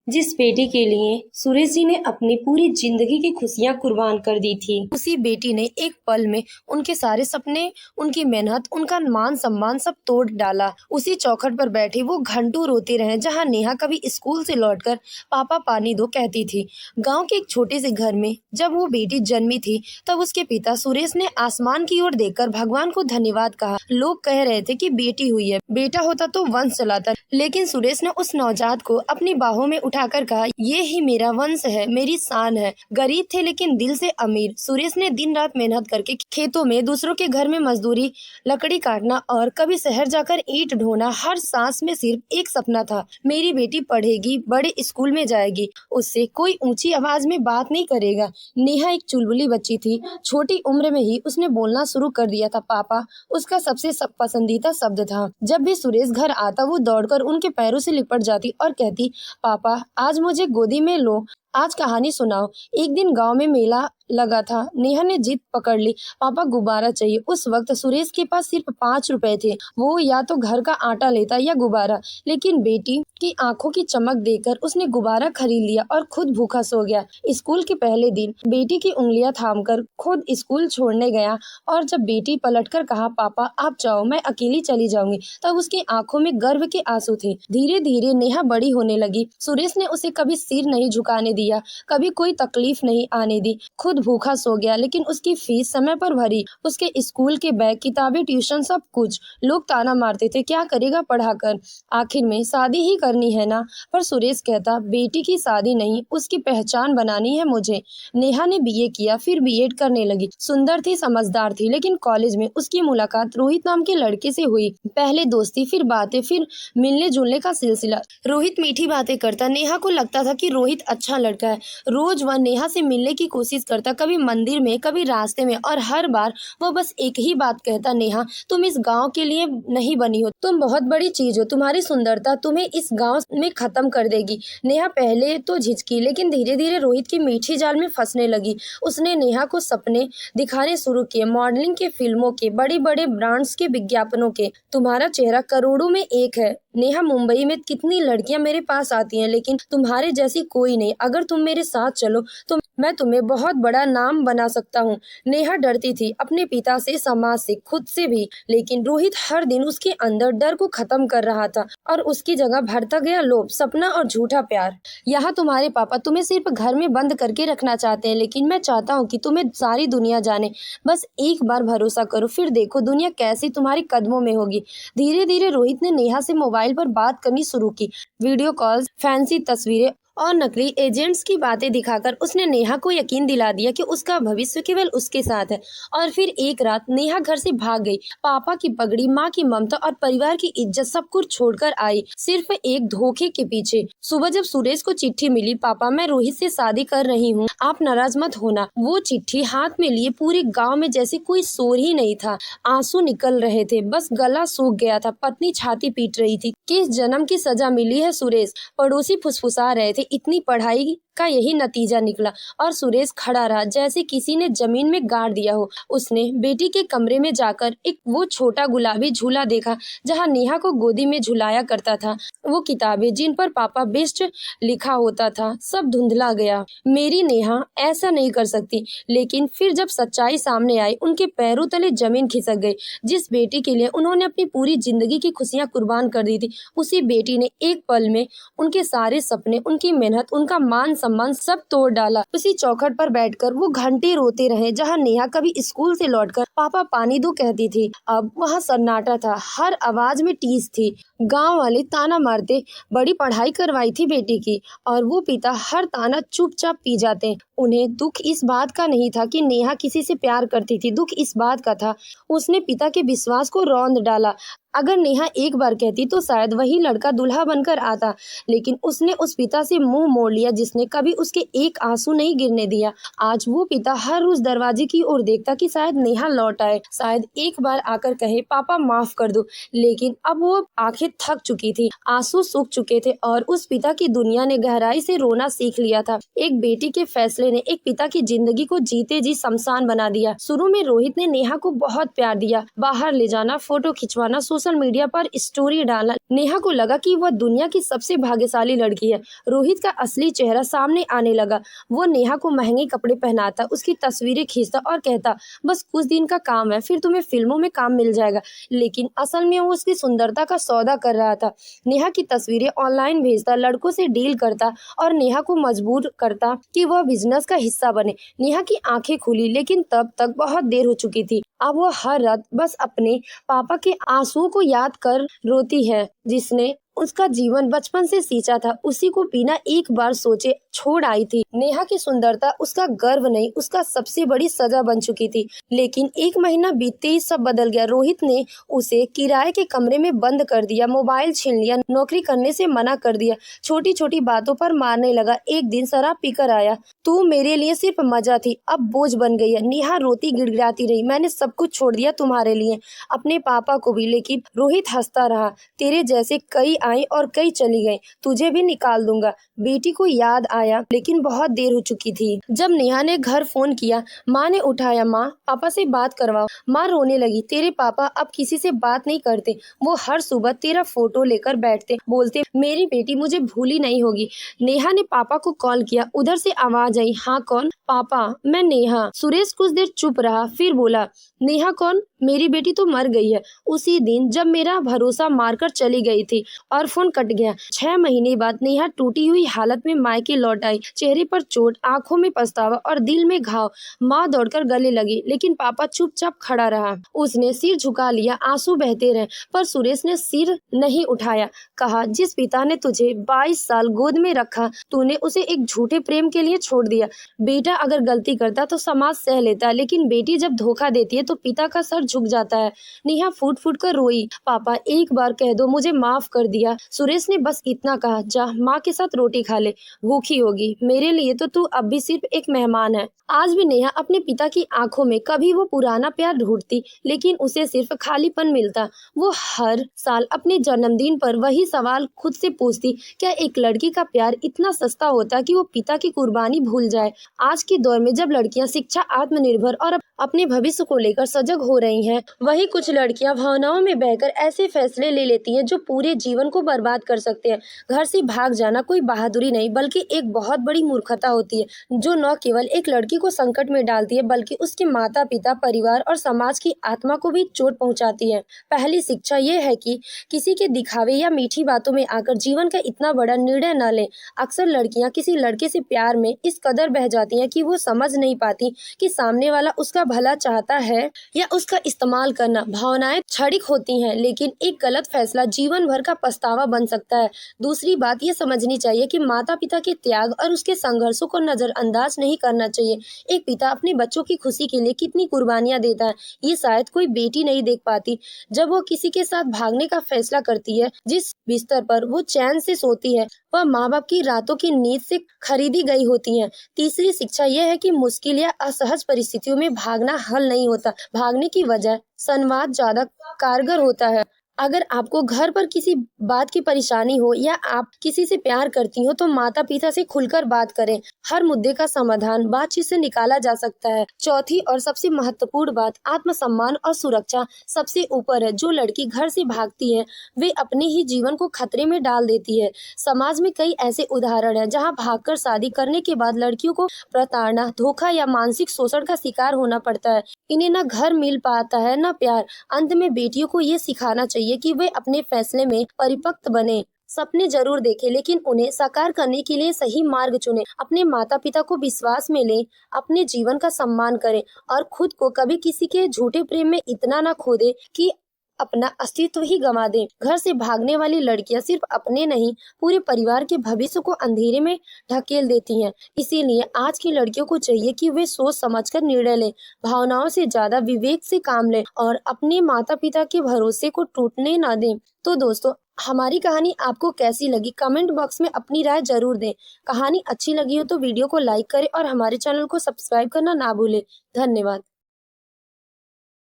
जिस बेटी के लिए सुरेश जी ने अपनी पूरी जिंदगी की खुशियां कुर्बान कर दी थी, उसी बेटी ने एक पल में उनके सारे सपने, उनकी मेहनत, उनका मान सम्मान सब तोड़ डाला। उसी चौखट पर बैठी वो घंटों रोती रहे जहां नेहा कभी स्कूल से लौटकर पापा पानी दो कहती थी। गांव के एक छोटे से घर में जब वो बेटी जन्मी थी तब उसके पिता सुरेश ने आसमान की ओर देखकर भगवान को धन्यवाद कहा। लोग कह रहे थे कि बेटी हुई है, बेटा होता तो वंश चलाता, लेकिन सुरेश ने उस नवजात को अपनी बाहों में उठाकर कहा, ये ही मेरा वंश है, मेरी शान है। गरीब थे लेकिन दिल से अमीर। सुरेश ने दिन रात मेहनत करके खेतों में, दूसरों के घर में मजदूरी, लकड़ी काटना और कभी शहर जाकर ईंट ढोना, हर सांस में सिर्फ एक सपना था, मेरी बेटी पढ़ेगी, बड़े स्कूल में जाएगी, उससे कोई ऊंची आवाज में बात नहीं करेगा। नेहा एक चुलबुली बच्ची थी। छोटी उम्र में ही उसने बोलना शुरू कर दिया था। पापा उसका सबसे पसंदीदा शब्द था। जब भी सुरेश घर आता वो दौड़कर उनके पैरों से लिपट जाती और कहती, पापा आज मुझे गोदी में लो, आज कहानी सुनाओ। एक दिन गांव में मेला लगा था। नेहा ने जिद पकड़ ली, पापा गुब्बारा चाहिए। उस वक्त सुरेश के पास सिर्फ 5 रुपए थे। वो या तो घर का आटा लेता या गुब्बारा, लेकिन बेटी की आंखों की चमक देखकर उसने गुब्बारा खरीद लिया और खुद भूखा सो गया। स्कूल के पहले दिन बेटी की उंगलियां थामकर खुद स्कूल छोड़ने गया और जब बेटी पलटकर कहा, पापा आप जाओ, मैं अकेली चली जाऊंगी, तब उसकी आंखों में गर्व के आंसू थे। धीरे धीरे नेहा बड़ी होने लगी। सुरेश ने उसे कभी सिर नहीं झुकाने दिया, कभी कोई तकलीफ नहीं आने दी। खुद भूखा सो गया, लेकिन उसकी फीस समय पर भरी, उसके स्कूल के बैग, किताबें, ट्यूशन, सब कुछ। लोग ताना मारते थे, क्या करेगा पढ़ाकर, आखिर में शादी ही करनी है ना। पर सुरेश कहता, बेटी की शादी नहीं, उसकी पहचान बनानी है मुझे। नेहा ने बीए किया, फिर बीएड करने लगी। सुंदर थी, समझदार थी, लेकिन कॉलेज में उसकी मुलाकात रोहित नाम के लड़के से हुई। पहले दोस्ती, फिर बातें, फिर मिलने जुलने का सिलसिला। रोहित मीठी बातें करता, नेहा को लगता था कि रोहित अच्छा लड़का है। रोज वह नेहा से मिलने की कोशिश करता, कभी मंदिर में, कभी रास्ते में, और हर बार वो बस एक ही बात कहता, नेहा तुम इस गांव के लिए नहीं बनी हो, तुम बहुत बड़ी चीज हो, तुम्हारी सुंदरता तुम्हें इस गांव में खत्म कर देगी। नेहा पहले तो झिझकी, लेकिन धीरे धीरे रोहित की मीठी जाल में फंसने लगी। उसने नेहा को सपने दिखाने शुरू किए, मॉडलिंग के, फिल्मों के, बड़े बड़े ब्रांड्स के विज्ञापनों के। तुम्हारा चेहरा करोड़ों में एक है नेहा, मुंबई में कितनी लड़कियां मेरे पास आती हैं, लेकिन तुम्हारे जैसी कोई नहीं। अगर तुम मेरे साथ चलो तो मैं तुम्हें बहुत बड़ा नाम बना सकता हूँ। नेहा डरती थी, अपने पिता से, समाज से, खुद से भी, लेकिन रोहित हर दिन उसके अंदर डर को खत्म कर रहा था और उसकी जगह भरता गया लोभ, सपना और झूठा प्यार। यहाँ तुम्हारे पापा तुम्हें सिर्फ घर में बंद करके रखना चाहते हैं, लेकिन मैं चाहता हूँ कि तुम्हें सारी दुनिया जाने। बस एक बार भरोसा करो, फिर देखो दुनिया कैसी तुम्हारे कदमों में होगी। धीरे धीरे रोहित ने नेहा से मोबाइल पर बात करनी शुरू की। वीडियो कॉल्स, फैंसी तस्वीरें और नकली एजेंट्स की बातें दिखाकर उसने नेहा को यकीन दिला दिया कि उसका भविष्य केवल उसके साथ है। और फिर एक रात नेहा घर से भाग गई। पापा की पगड़ी, माँ की ममता और परिवार की इज्जत सब कुछ छोड़कर आई, सिर्फ एक धोखे के पीछे। सुबह जब सुरेश को चिट्ठी मिली, पापा मैं रोहित से शादी कर रही हूँ, आप नाराज मत होना। वो चिट्ठी हाथ में लिए पूरे गाँव में जैसे कोई शोर ही नहीं था। आंसू निकल रहे थे, बस गला सूख गया था। पत्नी छाती पीट रही थी, किस जन्म की सजा मिली है सुरेश। पड़ोसी फुसफुसा रहे थे, इतनी पढ़ाई का यही नतीजा निकला। और सुरेश खड़ा रहा जैसे किसी ने जमीन में गाड़ दिया हो। उसने बेटी के कमरे में जाकर एक वो छोटा गुलाबी झूला देखा जहां नेहा को गोदी में झुलाया करता था। वो किताबें जिन पर पापा बेस्ट लिखा होता था, सब धुंधला गया। मेरी नेहा ऐसा नहीं कर सकती। लेकिन फिर जब सच्चाई सामने आई, उनके पैरों तले जमीन खिसक गई। जिस बेटी के लिए उन्होंने अपनी पूरी जिंदगी की खुशियां कुर्बान कर दी थी, उसी बेटी ने एक पल में उनके सारे सपने, उनकी मेहनत, उनका मान सम्मान सब तोड़ डाला। उसी चौखट पर बैठकर वो घंटे रोते रहे जहां नेहा कभी स्कूल से लौटकर पापा पानी दो कहती थी। अब वहां सन्नाटा था, हर आवाज में टीस थी। गांव वाले ताना मारते, बड़ी पढ़ाई करवाई थी बेटी की, और वो पिता हर ताना चुपचाप पी जाते। उन्हें दुख इस बात का नहीं था कि नेहा किसी से प्यार करती थी, दुख इस बात का था उसने पिता के विश्वास को रौंद डाला। अगर नेहा एक बार कहती तो शायद वही लड़का दूल्हा बनकर आता, लेकिन उसने उस पिता से मुंह मोड़ लिया जिसने कभी उसके एक आंसू नहीं गिरने दिया। आज वो पिता हर रोज दरवाजे की ओर देखता कि शायद नेहा लौट आए, शायद एक बार आकर कहे, पापा माफ कर दो। लेकिन अब वो आंखें थक चुकी थी, आंसू सूख चुके थे, और उस पिता की दुनिया ने गहराई से रोना सीख लिया था। एक बेटी के फैसले ने एक पिता की जिंदगी को जीते जी शमशान बना दिया। शुरू में रोहित ने नेहा को बहुत प्यार दिया, बाहर ले जाना, फोटो खिंचवाना, सोशल सोशल मीडिया पर स्टोरी डाला। नेहा को लगा कि वह दुनिया की सबसे भाग्यशाली लड़की है। रोहित का असली चेहरा सामने आने लगा। वो नेहा को महंगे कपड़े पहनाता, उसकी तस्वीरें खींचता और कहता, बस कुछ दिन का काम है, फिर तुम्हें फिल्मों में काम मिल जाएगा। लेकिन असल में वो उसकी सुंदरता का सौदा कर रहा था। नेहा की तस्वीरें ऑनलाइन भेजता, लड़कों से डील करता और नेहा को मजबूर करता कि वह बिजनेस का हिस्सा बने। नेहा की आंखें खुली, लेकिन तब तक बहुत देर हो चुकी थी। अब वो हर रात बस अपने पापा के आंसुओं को याद कर रोती है, जिसने उसका जीवन बचपन से सींचा था। उसी को बिना एक बार सोचे छोड़ आई थी। नेहा की सुंदरता उसका गर्व नहीं, उसका सबसे बड़ी सजा बन चुकी थी। लेकिन एक महीना बीतते ही सब बदल गया। रोहित ने उसे किराए के कमरे में बंद कर दिया, मोबाइल छीन लिया, नौकरी करने से मना कर दिया, छोटी छोटी बातों पर मारने लगा। एक दिन शराब पीकर आया। तू मेरे लिए सिर्फ मजा थी, अब बोझ बन गई है। नेहा रोती गिड़गिड़ाती रही। मैंने सब कुछ छोड़ दिया तुम्हारे लिए, अपने पापा को भी। लेकिन रोहित हंसता रहा। तेरे जैसे कई आई और कई चली गई, तुझे भी निकाल दूंगा। बेटी को याद आया, लेकिन बहुत देर हो चुकी थी। जब नेहा ने घर फोन किया, माँ ने उठाया। माँ, पापा से बात करवाओ। माँ रोने लगी। तेरे पापा अब किसी से बात नहीं करते। वो हर सुबह तेरा फोटो लेकर बैठते, बोलते मेरी बेटी मुझे भूली नहीं होगी। नेहा ने पापा को कॉल किया। उधर से आवाज आई, हाँ कौन? पापा, मैं नेहा। सुरेश कुछ देर चुप रहा, फिर बोला, नेहा कौन? मेरी बेटी तो मर गई है, उसी दिन जब मेरा भरोसा मारकर चली गई थी। और फोन कट गया। 6 महीने बाद नेहा टूटी हुई हालत में मायके लौट आई। चेहरे पर चोट, आंखों में पछतावा और दिल में घाव। माँ दौड़कर गले लगी, लेकिन पापा चुपचाप खड़ा रहा। उसने सिर झुका लिया, आंसू बहते रहे, पर सुरेश ने सिर नहीं उठाया। कहा, जिस पिता ने तुझे 22 साल गोद में रखा, तूने उसे एक झूठे प्रेम के लिए छोड़ दिया। बेटा अगर गलती करता तो समाज सह लेता, लेकिन बेटी जब धोखा देती है तो पिता का सर झुक जाता है। नेहा फूट फूट कर रोई। पापा, एक बार कह दो, मुझे माफ कर दिया। सुरेश ने बस इतना कहा, जा माँ के साथ रोटी खा ले, भूखी होगी। मेरे लिए तो तू अब भी सिर्फ एक मेहमान है। आज भी नेहा अपने पिता की आंखों में कभी वो पुराना प्यार ढूंढती, लेकिन उसे सिर्फ खालीपन मिलता। वो हर साल अपने जन्मदिन पर वही सवाल खुद से पूछती, क्या एक लड़की का प्यार इतना सस्ता होता कि वो पिता की कुर्बानी भूल जाए? आज के दौर में जब लड़कियां शिक्षा, आत्मनिर्भर और अपने भविष्य को लेकर सजग हो रही हैं, वही कुछ लड़कियां भावनाओं में बहकर ऐसे फैसले ले लेती हैं जो पूरे जीवन को बर्बाद कर सकते हैं। घर से भाग जाना कोई बहादुरी नहीं, बल्कि एक बहुत बड़ी मूर्खता होती है, जो न केवल एक लड़की को संकट में डालती है, बल्कि उसके माता पिता, परिवार और समाज की आत्मा को भी चोट पहुंचाती है। पहली शिक्षा ये है कि किसी के दिखावे या मीठी बातों में आकर जीवन का इतना बड़ा निर्णय न लें। अक्सर लड़कियां किसी लड़के से प्यार में इस कदर बह जाती हैं कि वो समझ नहीं पाती कि सामने वाला उसका भला चाहता है या उसका इस्तेमाल करना। भावनाएं क्षणिक होती हैं, लेकिन एक गलत फैसला जीवन भर का पछतावा बन सकता है। दूसरी बात ये समझनी चाहिए कि माता पिता के त्याग और उसके संघर्षों को नजरअंदाज नहीं करना चाहिए। एक पिता अपने बच्चों की खुशी के लिए कितनी कुर्बानियां देता है, ये शायद कोई बेटी नहीं देख पाती। जब वो किसी के साथ भागने का फैसला करती है, जिस बिस्तर पर वो चैन से सोती है, वह माँ बाप की रातों की नींद से खरीदी गई होती है। तीसरी शिक्षा यह है कि मुश्किल या असहज परिस्थितियों में भागना हल नहीं होता। भागने की वजह संवाद ज्यादा कारगर होता है। अगर आपको घर पर किसी बात की परेशानी हो या आप किसी से प्यार करती हो, तो माता पिता से खुलकर बात करें। हर मुद्दे का समाधान बातचीत से निकाला जा सकता है। चौथी और सबसे महत्वपूर्ण बात, आत्मसम्मान और सुरक्षा सबसे ऊपर है। जो लड़की घर से भागती है, वे अपने ही जीवन को खतरे में डाल देती है। समाज में कई ऐसे उदाहरण हैं जहां भागकर शादी करने के बाद लड़कियों को प्रताड़ना, धोखा या मानसिक शोषण का शिकार होना पड़ता है। इन्हें न घर मिल पाता है, न प्यार। अंत में बेटियों को ये सिखाना चाहिए कि वे अपने फैसले में परिपक्व बने। सपने जरूर देखें, लेकिन उन्हें साकार करने के लिए सही मार्ग चुनें। अपने माता पिता को विश्वास में लें, अपने जीवन का सम्मान करें और खुद को कभी किसी के झूठे प्रेम में इतना ना खो दें कि अपना अस्तित्व ही गंवा दें। घर से भागने वाली लड़कियां सिर्फ अपने नहीं, पूरे परिवार के भविष्य को अंधेरे में ढकेल देती हैं। इसीलिए आज की लड़कियों को चाहिए कि वे सोच समझकर निर्णय लें, भावनाओं से ज्यादा विवेक से काम लें और अपने माता पिता के भरोसे को टूटने ना दें। तो दोस्तों, हमारी कहानी आपको कैसी लगी? कमेंट बॉक्स में अपनी राय जरूर दें। कहानी अच्छी लगी हो तो वीडियो को लाइक करें और हमारे चैनल को सब्सक्राइब करना ना भूलें। धन्यवाद।